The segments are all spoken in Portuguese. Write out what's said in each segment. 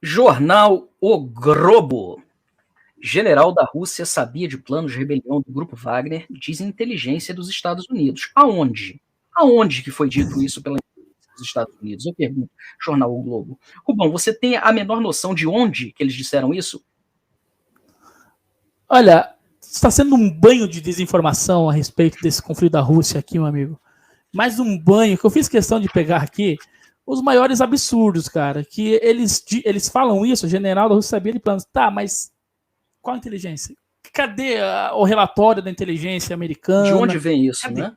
Jornal O Globo. General da Rússia sabia de planos de rebelião do grupo Wagner, diz inteligência dos Estados Unidos. Aonde? Aonde que foi dito isso pela inteligência dos Estados Unidos? Eu pergunto, Jornal O Globo. Rubão, você tem a menor noção de onde que eles disseram isso? Olha, está sendo um banho de desinformação a respeito desse conflito da Rússia aqui, meu amigo. Mais um banho que eu fiz questão de pegar aqui, os maiores absurdos, cara, que eles falam isso, o general da Rússia sabia de planos. Tá, mas qual a inteligência? Cadê o relatório da inteligência americana? De onde vem isso, Cadê? né?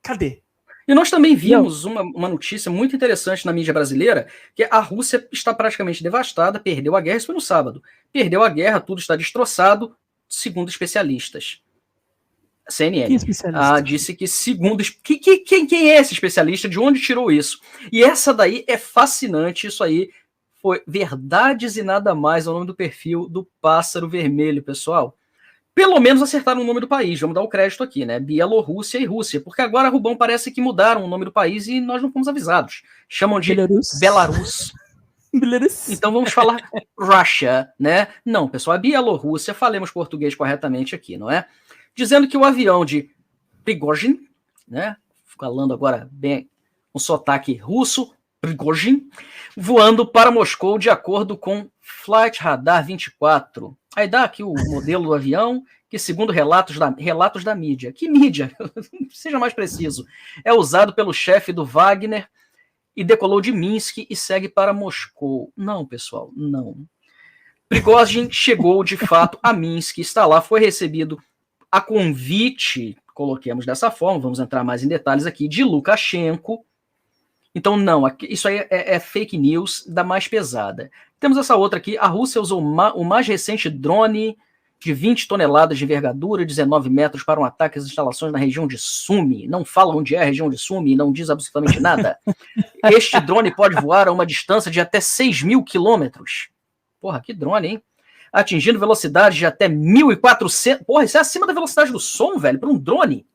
Cadê? E nós também vimos uma notícia muito interessante na mídia brasileira, que a Rússia está praticamente devastada, perdeu a guerra, isso foi no sábado. Perdeu a guerra, tudo está destroçado, segundo especialistas. A CNN disse que segundo... Quem é esse especialista? De onde tirou isso? E essa daí é fascinante, isso aí foi Verdades e Nada Mais, é o nome do perfil do Pássaro Vermelho, pessoal. Pelo menos acertaram o nome do país, vamos dar o crédito aqui, né? Bielorrússia e Rússia, porque agora, Rubão, parece que mudaram o nome do país e nós não fomos avisados. Chamam de Belarus. Então vamos falar Russia, né? Não, pessoal, é Bielorrússia, falemos português corretamente aqui, não é? Dizendo que o avião de Prigozhin, né? Falando agora bem um sotaque russo, Prigozhin, voando para Moscou de acordo com Flight Radar 24. Aí dá aqui o modelo do avião, que segundo relatos da mídia. Que mídia? Seja mais preciso. É usado pelo chefe do Wagner e decolou de Minsk e segue para Moscou. Não, pessoal, não. Prigozhin chegou de fato a Minsk, está lá, foi recebido a convite, coloquemos dessa forma, vamos entrar mais em detalhes aqui, de Lukashenko. Então, não, isso aí é fake news da mais pesada. Temos essa outra aqui, a Rússia usou o mais recente drone de 20 toneladas de envergadura, 19 metros, para um ataque às instalações na região de Sumy. Não fala onde é a região de Sumy, não diz absolutamente nada. Este drone pode voar a uma distância de até 6.000 quilômetros. Porra, que drone, hein? Atingindo velocidade de até 1.400... Porra, isso é acima da velocidade do som, velho, para um drone.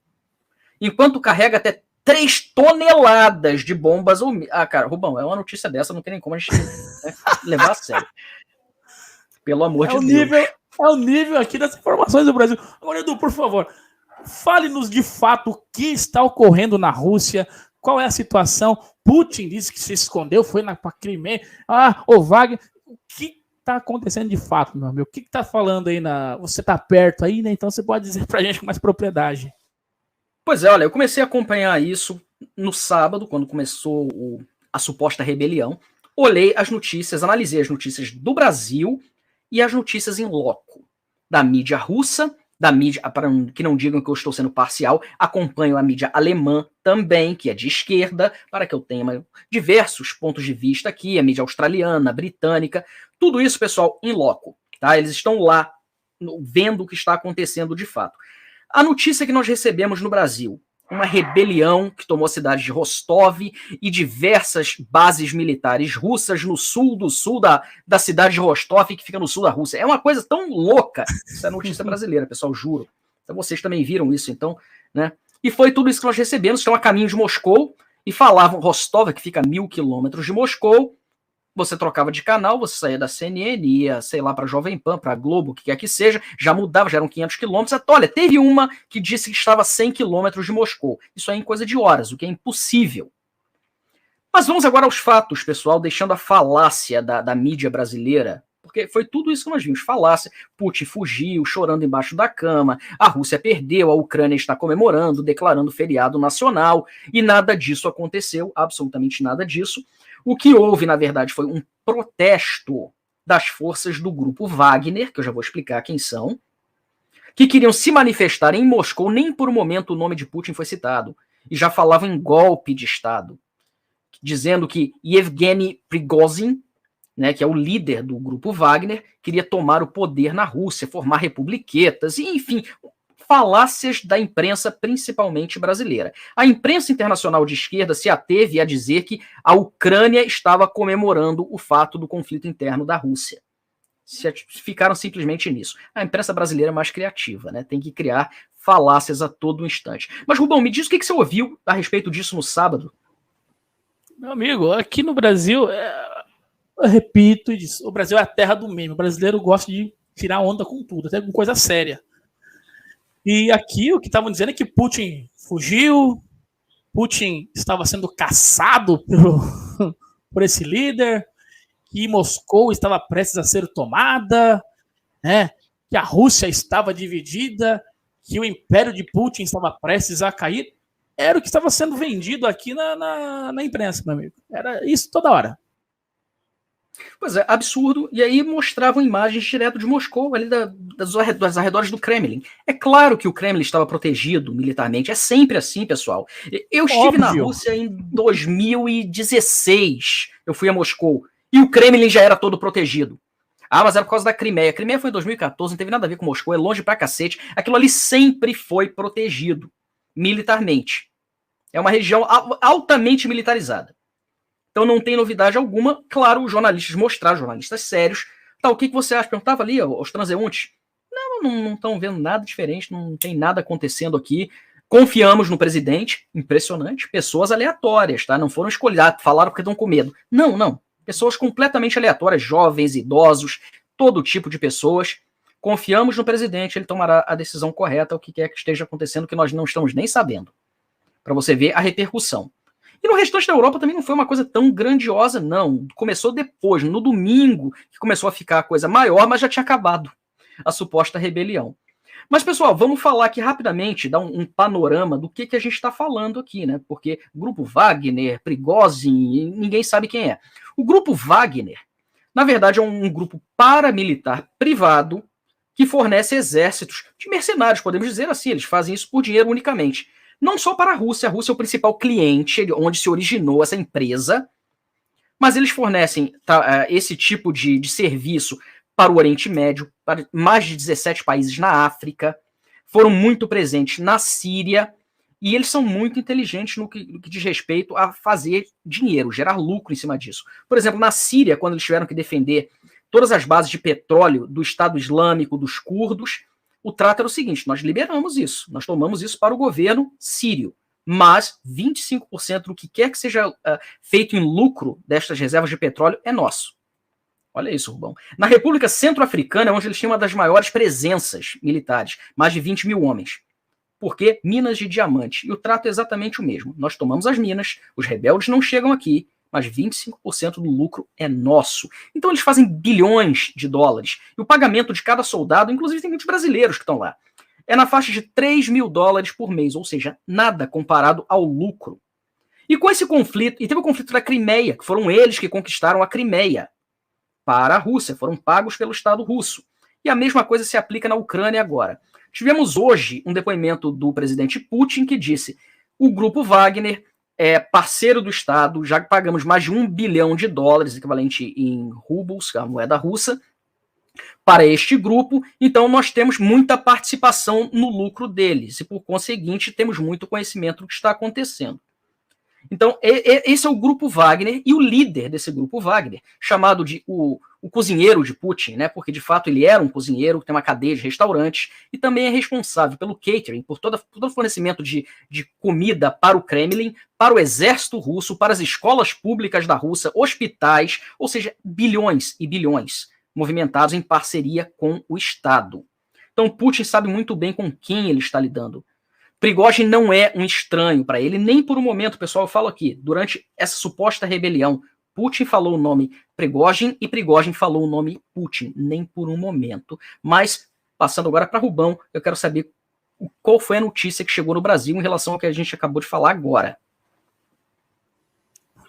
Enquanto carrega até 3 toneladas de bombas ou... Ah, cara, Rubão, é uma notícia dessa, não tem nem como a gente levar a sério. Pelo amor de Deus. É o nível aqui das informações do Brasil. Agora, Edu, por favor, fale-nos de fato o que está ocorrendo na Rússia, qual é a situação. Putin disse que se escondeu, foi para Crimeia. O Wagner... O que está acontecendo de fato, meu amigo? O que está falando aí? Você está perto aí, né? Então você pode dizer para a gente com mais propriedade. Pois é, olha, eu comecei a acompanhar isso no sábado, quando começou a suposta rebelião. Olhei as notícias, analisei as notícias do Brasil e as notícias em loco, da mídia russa, da mídia, para que não digam que eu estou sendo parcial, acompanho a mídia alemã também, que é de esquerda, para que eu tenha diversos pontos de vista aqui, a mídia australiana, britânica, tudo isso, pessoal, em loco, tá? Eles estão lá vendo o que está acontecendo de fato. A notícia que nós recebemos no Brasil, uma rebelião que tomou a cidade de Rostov e diversas bases militares russas no sul da cidade de Rostov, que fica no sul da Rússia. É uma coisa tão louca. Isso é notícia brasileira, pessoal, juro. Então vocês também viram isso, então, né? E foi tudo isso que nós recebemos. Estão a caminho de Moscou e falavam Rostov, que fica a 1.000 quilômetros de Moscou. Você trocava de canal, você saía da CNN, ia, sei lá, para Jovem Pan, para Globo, o que quer que seja, já mudava, já eram 500 quilômetros. Olha, teve uma que disse que estava a 100 quilômetros de Moscou. Isso é em coisa de horas, o que é impossível. Mas vamos agora aos fatos, pessoal, deixando a falácia da mídia brasileira, porque foi tudo isso que nós vimos, falácia. Putin fugiu, chorando embaixo da cama, a Rússia perdeu, a Ucrânia está comemorando, declarando feriado nacional, e nada disso aconteceu, absolutamente nada disso. O que houve, na verdade, foi um protesto das forças do grupo Wagner, que eu já vou explicar quem são, que queriam se manifestar em Moscou, nem por um momento o nome de Putin foi citado, e já falavam em golpe de Estado, dizendo que Yevgeny Prigozhin, né, que é o líder do grupo Wagner, queria tomar o poder na Rússia, formar republiquetas, e enfim, falácias da imprensa, principalmente brasileira. A imprensa internacional de esquerda se ateve a dizer que a Ucrânia estava comemorando o fato do conflito interno da Rússia. Ficaram simplesmente nisso. A imprensa brasileira é mais criativa, né? Tem que criar falácias a todo instante. Mas, Rubão, me diz o que você ouviu a respeito disso no sábado? Meu amigo, aqui no Brasil, Eu repito e disso, o Brasil é a terra do meme. O brasileiro gosta de tirar onda com tudo, até com coisa séria. E aqui o que estavam dizendo é que Putin fugiu, Putin estava sendo caçado por esse líder, que Moscou estava prestes a ser tomada, né? Que a Rússia estava dividida, que o império de Putin estava prestes a cair. Era o que estava sendo vendido aqui na imprensa, meu amigo. Era isso toda hora. Pois é, absurdo. E aí mostravam imagens direto de Moscou, ali das arredores do Kremlin. É claro que o Kremlin estava protegido militarmente. É sempre assim, pessoal. Eu estive na Rússia em 2016. Eu fui a Moscou. E o Kremlin já era todo protegido. Ah, mas era por causa da Crimeia. A Crimeia foi em 2014, não teve nada a ver com Moscou. É longe pra cacete. Aquilo ali sempre foi protegido militarmente. É uma região altamente militarizada. Então não tem novidade alguma. Claro, os jornalistas mostraram, jornalistas sérios. Tá, o que você acha? Perguntava ali aos transeuntes. Não estão vendo nada diferente, não tem nada acontecendo aqui. Confiamos no presidente, impressionante. Pessoas aleatórias, tá? Não foram escolhidas, falaram porque estão com medo. Não. Pessoas completamente aleatórias, jovens, idosos, todo tipo de pessoas. Confiamos no presidente, ele tomará a decisão correta, o que quer que esteja acontecendo, que nós não estamos nem sabendo. Para você ver a repercussão. E no restante da Europa também não foi uma coisa tão grandiosa, não. Começou depois, no domingo, que começou a ficar a coisa maior, mas já tinha acabado a suposta rebelião. Mas, pessoal, vamos falar aqui rapidamente, dar um panorama do que a gente está falando aqui, né? Porque Grupo Wagner, Prigozhin, ninguém sabe quem é. O Grupo Wagner, na verdade, é um grupo paramilitar privado que fornece exércitos de mercenários, podemos dizer assim. Eles fazem isso por dinheiro unicamente. Não só para a Rússia é o principal cliente, onde se originou essa empresa, mas eles fornecem esse tipo de serviço para o Oriente Médio, para mais de 17 países na África, foram muito presentes na Síria, e eles são muito inteligentes no que diz respeito a fazer dinheiro, gerar lucro em cima disso. Por exemplo, na Síria, quando eles tiveram que defender todas as bases de petróleo do Estado Islâmico, dos curdos, o trato era o seguinte: nós liberamos isso, nós tomamos isso para o governo sírio, mas 25% do que quer que seja feito em lucro destas reservas de petróleo é nosso. Olha isso, Rubão. Na República Centro-Africana, onde eles tinham uma das maiores presenças militares, mais de 20 mil homens. Porque minas de diamante. E o trato é exatamente o mesmo. Nós tomamos as minas, os rebeldes não chegam aqui, mas 25% do lucro é nosso. Então eles fazem bilhões de dólares. E o pagamento de cada soldado, inclusive tem muitos brasileiros que estão lá, é na faixa de 3 mil dólares por mês, ou seja, nada comparado ao lucro. E com esse conflito, e teve o conflito da Crimeia, que foram eles que conquistaram a Crimeia para a Rússia, foram pagos pelo Estado russo. E a mesma coisa se aplica na Ucrânia agora. Tivemos hoje um depoimento do presidente Putin que disse: o Grupo Wagner é parceiro do Estado, já pagamos mais de $1 bilhão, equivalente em rubles, a moeda russa, para este grupo, então nós temos muita participação no lucro deles, e por conseguinte temos muito conhecimento do que está acontecendo. Então, esse é o Grupo Wagner, e o líder desse Grupo Wagner, chamado de o cozinheiro de Putin, né, porque de fato ele era um cozinheiro, tem uma cadeia de restaurantes, e também é responsável pelo catering, por todo o fornecimento de comida para o Kremlin, para o exército russo, para as escolas públicas da Rússia, hospitais, ou seja, bilhões e bilhões movimentados em parceria com o Estado. Então, Putin sabe muito bem com quem ele está lidando. Prigozhin não é um estranho para ele, nem por um momento, pessoal, eu falo aqui, durante essa suposta rebelião, Putin falou o nome Prigozhin e Prigozhin falou o nome Putin, nem por um momento. Mas, passando agora para Rubão, eu quero saber qual foi a notícia que chegou no Brasil em relação ao que a gente acabou de falar agora.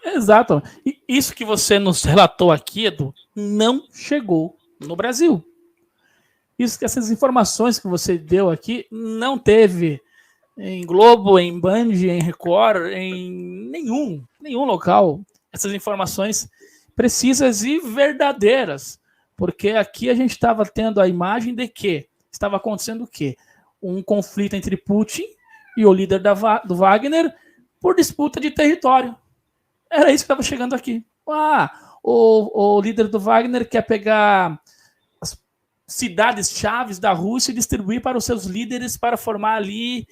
Exato. E isso que você nos relatou aqui, Edu, não chegou no Brasil. Essas informações que você deu aqui não teve em Globo, em Band, em Record, em nenhum local, essas informações precisas e verdadeiras, porque aqui a gente estava tendo a imagem de que estava acontecendo o quê? Um conflito entre Putin e o líder do Wagner por disputa de território. Era isso que estava chegando aqui. O líder do Wagner quer pegar as cidades-chaves da Rússia e distribuir para os seus líderes para formar ali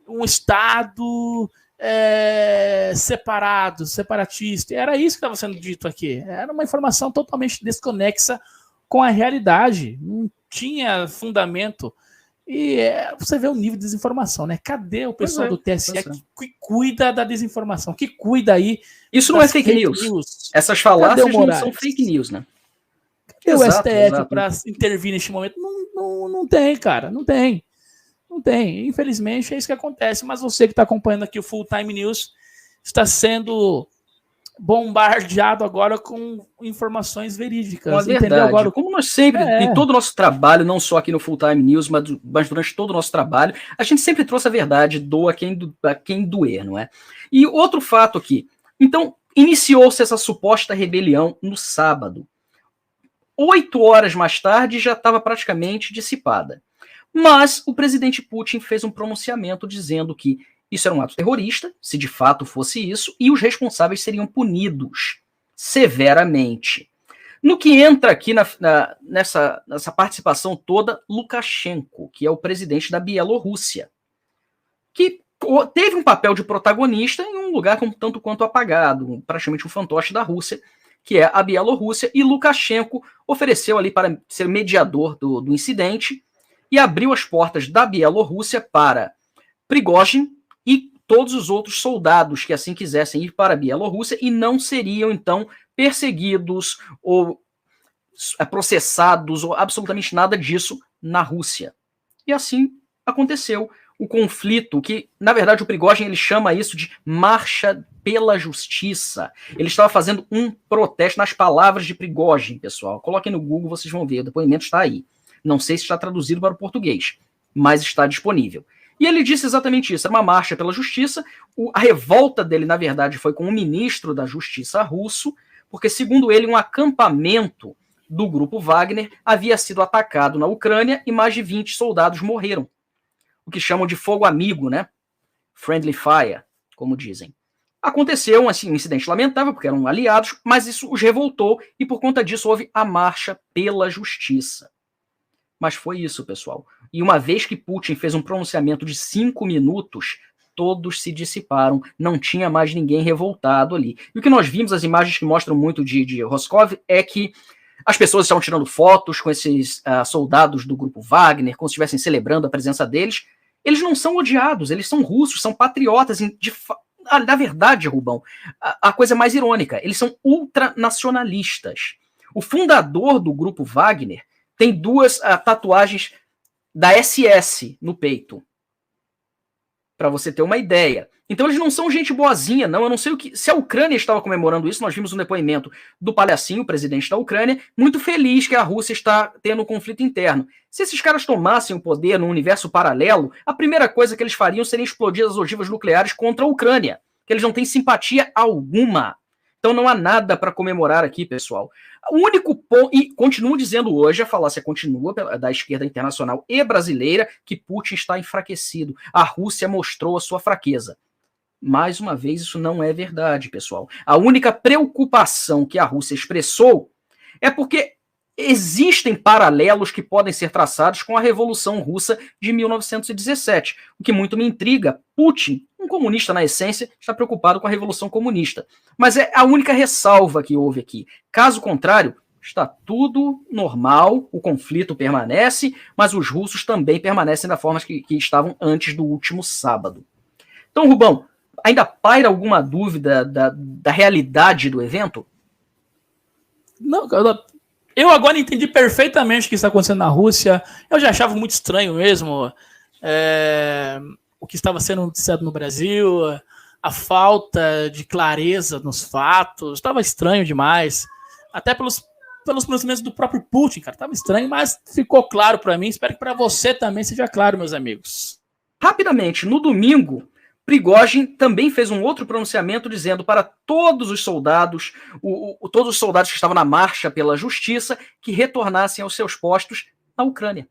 um Estado separados, separatistas. Era isso que estava sendo dito aqui. Era uma informação totalmente desconexa com a realidade. Não tinha fundamento. E você vê o nível de desinformação, né? Cadê o pessoal do TSE que cuida da desinformação? Que cuida aí. Isso não é fake news. Essas falácias não são fake news, né? Cadê o STF para intervir neste momento? Não tem, cara. Não tem. Não tem. Infelizmente é isso que acontece. Mas você que está acompanhando aqui o Full Time News está sendo bombardeado agora com informações verídicas. Com a verdade. Agora, como nós sempre, em todo o nosso trabalho, não só aqui no Full Time News, mas durante todo o nosso trabalho, a gente sempre trouxe a verdade, doa a quem doer, não é? E outro fato aqui. Então, iniciou-se essa suposta rebelião no sábado. 8 horas mais tarde já estava praticamente dissipada. Mas o presidente Putin fez um pronunciamento dizendo que isso era um ato terrorista, se de fato fosse isso, e os responsáveis seriam punidos severamente. No que entra aqui nessa participação toda, Lukashenko, que é o presidente da Bielorrússia, que teve um papel de protagonista em um lugar tanto quanto apagado, praticamente um fantoche da Rússia, que é a Bielorrússia, e Lukashenko ofereceu ali para ser mediador do incidente e abriu as portas da Bielorrússia para Prigozhin e todos os outros soldados que assim quisessem ir para a Bielorrússia e não seriam, então, perseguidos ou processados ou absolutamente nada disso na Rússia. E assim aconteceu. O conflito, que na verdade o Prigozhin ele chama isso de marcha pela justiça. Ele estava fazendo um protesto nas palavras de Prigozhin, pessoal. Coloquem no Google, vocês vão ver, o depoimento está aí. Não sei se está traduzido para o português, mas está disponível. E ele disse exatamente isso, era uma marcha pela justiça. A revolta dele, na verdade, foi com o ministro da Justiça russo, porque, segundo ele, um acampamento do grupo Wagner havia sido atacado na Ucrânia e mais de 20 soldados morreram. O que chamam de fogo amigo, né? Friendly fire, como dizem. Aconteceu um incidente lamentável, porque eram aliados, mas isso os revoltou e por conta disso houve a marcha pela justiça. Mas foi isso, pessoal. E uma vez que Putin fez um pronunciamento de 5 minutos, todos se dissiparam, não tinha mais ninguém revoltado ali. E o que nós vimos, as imagens que mostram muito de Rostkov, é que as pessoas estavam tirando fotos com esses soldados do grupo Wagner, como se estivessem celebrando a presença deles. Eles não são odiados, eles são russos, são patriotas. Na verdade, Rubão, a coisa mais irônica, eles são ultranacionalistas. O fundador do grupo Wagner tem 2 tatuagens da SS no peito. Para você ter uma ideia. Então eles não são gente boazinha, não. Eu não sei se a Ucrânia estava comemorando isso. Nós vimos um depoimento do Palhacinho, o presidente da Ucrânia, muito feliz que a Rússia está tendo um conflito interno. Se esses caras tomassem o poder num universo paralelo, a primeira coisa que eles fariam seria explodir as ogivas nucleares contra a Ucrânia, que eles não têm simpatia alguma. Então não há nada para comemorar aqui, pessoal. O único ponto, e continuo dizendo hoje, a falácia continua da esquerda internacional e brasileira, que Putin está enfraquecido. A Rússia mostrou a sua fraqueza. Mais uma vez, isso não é verdade, pessoal. A única preocupação que a Rússia expressou é porque existem paralelos que podem ser traçados com a Revolução Russa de 1917. O que muito me intriga, Putin, um comunista na essência, está preocupado com a Revolução Comunista. Mas é a única ressalva que houve aqui. Caso contrário, está tudo normal, o conflito permanece, mas os russos também permanecem da forma que estavam antes do último sábado. Então, Rubão, ainda paira alguma dúvida da realidade do evento? Não, eu agora entendi perfeitamente o que está acontecendo na Rússia. Eu já achava muito estranho mesmo o que estava sendo noticiado no Brasil, a falta de clareza nos fatos. Estava estranho demais. Até pelos pronunciamentos do próprio Putin, cara. Estava estranho, mas ficou claro para mim. Espero que para você também seja claro, meus amigos. Rapidamente, no domingo, Prigozhin também fez um outro pronunciamento dizendo para todos os soldados, todos os soldados que estavam na marcha pela justiça, que retornassem aos seus postos na Ucrânia,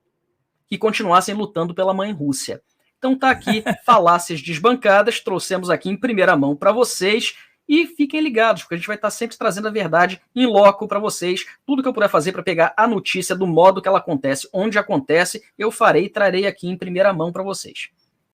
que continuassem lutando pela mãe Rússia. Então tá aqui, falácias desbancadas, trouxemos aqui em primeira mão para vocês e fiquem ligados, porque a gente vai estar sempre trazendo a verdade em loco para vocês. Tudo que eu puder fazer para pegar a notícia do modo que ela acontece, onde acontece, eu farei e trarei aqui em primeira mão para vocês.